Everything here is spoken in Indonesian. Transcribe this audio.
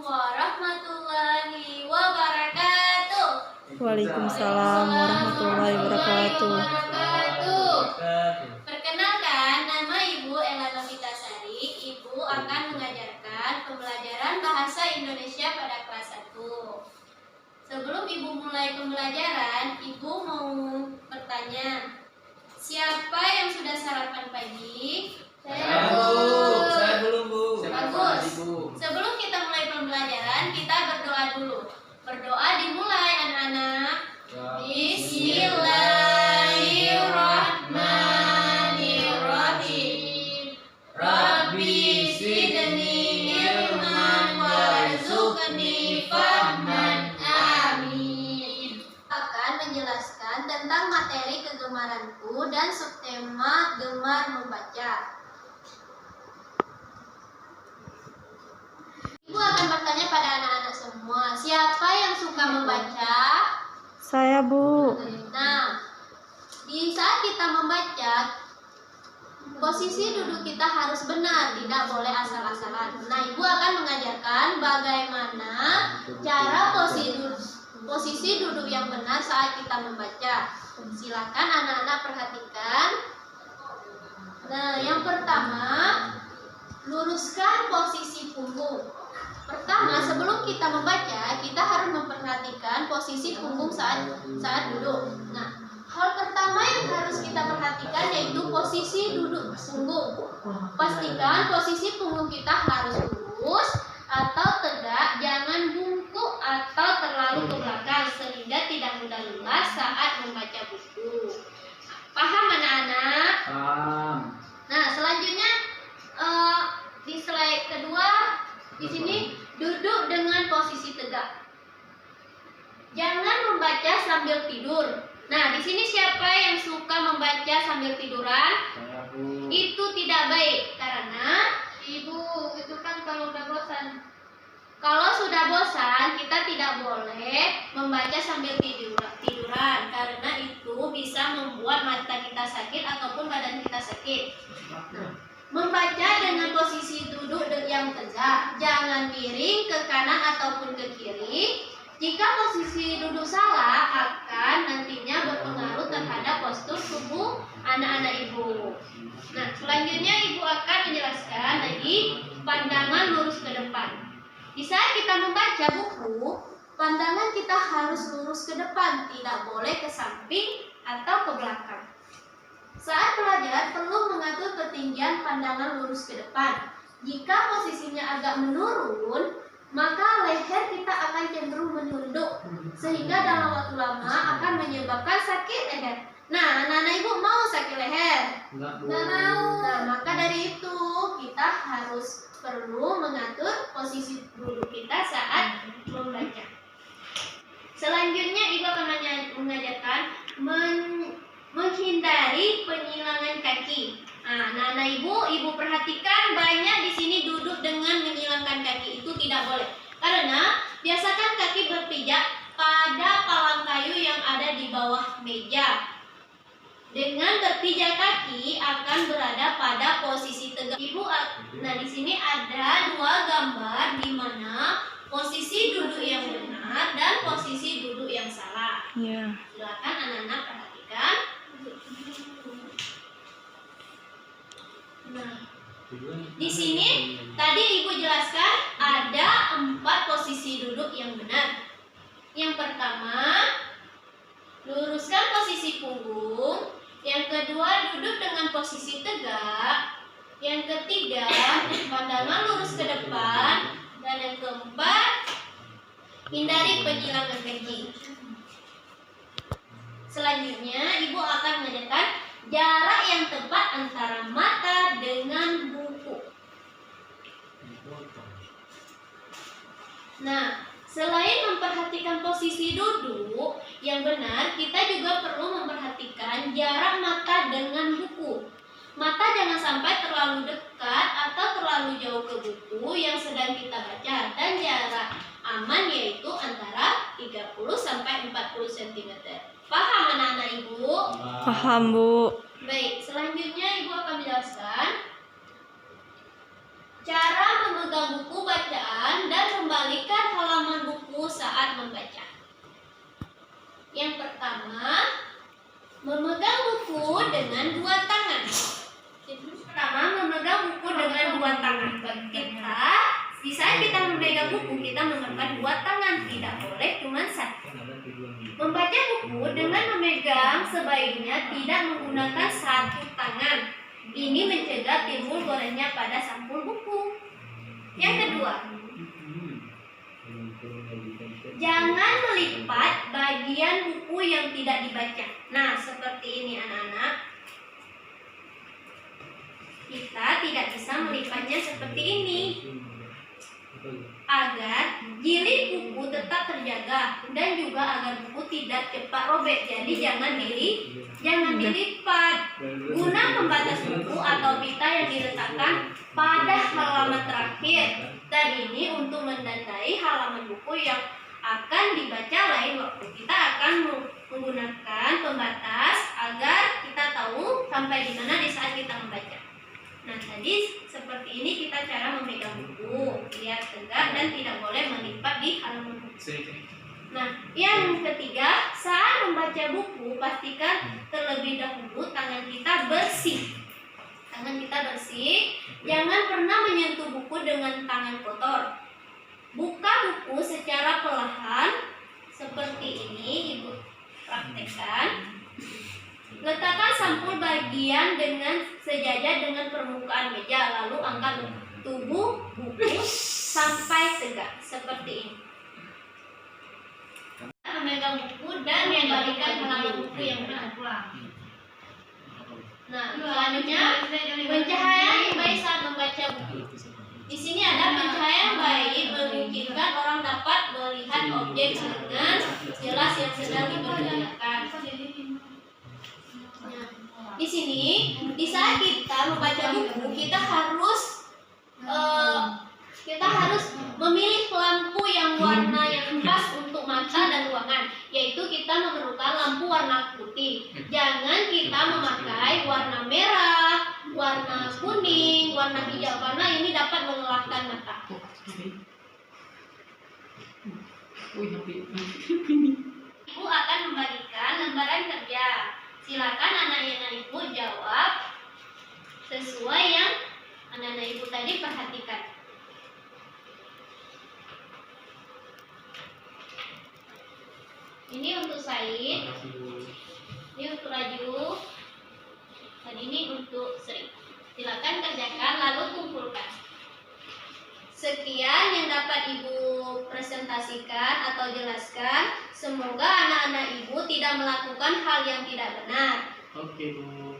warahmatullahi wabarakatuh. Waalaikumsalam warahmatullahi wabarakatuh. Perkenalkan, nama Ibu Ella Novitasari. Ibu akan mengajarkan pembelajaran bahasa Indonesia pada kelas 1. Sebelum Ibu mulai pembelajaran, Ibu mau bertanya, siapa yang sudah sarapan pagi? Saya belum, Bu. Bagus. Sebelum kita mulai pembelajaran, kita berdoa dulu. Berdoa dimulai, anak-anak. Bismillahirrahmanirrahim. Rabbi zidni ilman warzuqni fahman. Amin. Akan menjelaskan tentang materi kegemaranku dan subtema gemar membaca. Ibu akan bertanya pada anak-anak semua, siapa yang suka membaca? Saya, Bu. Nah, di saat kita membaca, posisi duduk kita harus benar, tidak boleh asal-asalan. Nah, Ibu akan mengajarkan bagaimana cara posisi duduk yang benar saat kita membaca. Silakan anak-anak perhatikan. Nah, yang pertama, luruskan posisi punggung. Pertama, sebelum kita membaca, kita harus memperhatikan posisi punggung saat duduk. Nah, hal pertama yang harus kita perhatikan yaitu posisi duduk punggung. Pastikan posisi punggung kita harus lurus atau tegak, jangan bungkuk atau terlalu ke belakang sehingga tidak mudah lemas saat membaca buku. Paham anak-anak? Paham. Nah, selanjutnya di slide kedua di sini duduk dengan posisi tegak. Jangan membaca sambil tidur. Nah, di sini siapa yang suka membaca sambil tiduran? Saya, Bu. Itu tidak baik karena Ibu itu kan kalau udah bosan. Kalau sudah bosan, kita tidak boleh membaca sambil tiduran karena itu bisa membuat mata kita sakit ataupun badan kita sakit. Membaca dengan posisi duduk yang tegak, jangan miring ke kanan ataupun ke kiri. Jika posisi duduk salah, akan nantinya berpengaruh terhadap postur tubuh anak-anak Ibu. Nah, selanjutnya Ibu akan menjelaskan lagi pandangan lurus ke depan. Di saat kita membaca buku, pandangan kita harus lurus ke depan, tidak boleh ke samping atau ke belakang. Saat belajar perlu mengatur ketinggian pandangan lurus ke depan. Jika posisinya agak menurun, maka leher kita akan cenderung menunduk sehingga dalam waktu lama akan menyebabkan sakit leher. Nah, anak-anak Ibu mau sakit leher? Enggak, Bu. Nggak mau. Nah, maka dari itu kita harus perlu mengatur posisi duduk kita saat membaca. Selanjutnya Ibu akan mengajarkan menghindari penyilangan kaki. Nah, anak-anak Ibu perhatikan banyak di sini duduk dengan menyilangkan kaki. Itu tidak boleh. Karena biasakan kaki berpijak pada palang kayu yang ada di bawah meja. Dengan berpijak kaki akan berada pada posisi tegak. Ibu, nah di sini ada dua gambar di mana posisi duduk yang benar dan posisi duduk yang salah. Ya. Silakan anak-anak perhatikan. Nah, di sini tadi Ibu jelaskan ada 4 posisi duduk yang benar. Yang pertama, luruskan posisi punggung. Yang kedua, duduk dengan posisi tegak. Yang ketiga, pandangan lurus ke depan. Dan yang keempat, hindari penyilangan kaki. Selanjutnya, Ibu akan mengajarkan jarak yang tepat antara mata dengan buku. Nah, selain memperhatikan posisi duduk yang benar, kita juga perlu memperhatikan jarak mata dengan buku. Mata jangan sampai terlalu dekat atau terlalu jauh ke buku yang sedang kita baca, dan jarak aman yaitu antara 30 sampai 40 cm. Paham anak-anak Ibu? Paham, Bu. Baik, selanjutnya Ibu akan menjelaskan cara memegang buku bacaan dan Yang pertama, memegang buku dengan dua tangan. Pertama, memegang buku dengan dua tangan. Di saat kita memegang buku, kita menggunakan dua tangan, tidak boleh cuma satu. Membaca buku dengan memegang sebaiknya tidak menggunakan satu tangan. Ini mencegah timbul goresnya pada sampul buku. Yang kedua, jangan melipat bagian buku yang tidak dibaca. Nah, seperti ini anak-anak. Kita tidak bisa melipatnya seperti ini. Agar jilid buku tetap terjaga dan juga agar buku tidak cepat robek. Jadi jangan dilipat. Guna pembatas buku atau pita yang diletakkan pada halaman terakhir. Dan ini untuk menandai halaman buku yang akan dibaca lain waktu. Kita akan menggunakan pembatas agar kita tahu sampai di mana di saat kita membaca. Nah, tadi seperti ini kita cara memegang buku, lihat tegak dan tidak boleh melipat di halaman buku. Nah, yang ketiga, saat membaca buku pastikan terlebih dahulu tangan kita bersih. Tangan kita bersih, jangan pernah menyentuh buku dengan tangan kotor. Buka buku secara perlahan seperti ini, Ibu praktekkan. Letakkan sampul bagian dengan sejajar dengan permukaan meja, lalu angkat tubuh buku sampai tegak seperti ini. Memegang buku dan membalikan halaman buku yang benar. Nah, selanjutnya pencahayaan baik saat membaca buku. Di sini ada pencahayaan baik memungkinkan orang dapat melihat objek dengan jelas yang sedang diperlihatkan. Di sini, di saat kita membaca buku, kita harus memilih lampu yang warna yang pas untuk mata dan ruangan, yaitu kita memerlukan lampu warna putih. Jangan kita memakai warna merah, warna kuning, warna hijau, karena ini dapat melelahkan mata. Ibu akan membagikan lembaran kerja. Silakan anak-anak ibu jawab sesuai yang anak-anak ibu tadi perhatikan. Ini untuk Said, ini untuk Raju, dan ini untuk Sri. Silakan kerjakan lalu kumpulkan. Sekian yang dapat ibu presentasikan atau jelaskan. Semoga anak-anak ibu tidak melakukan hal yang tidak benar. Oke, Bu.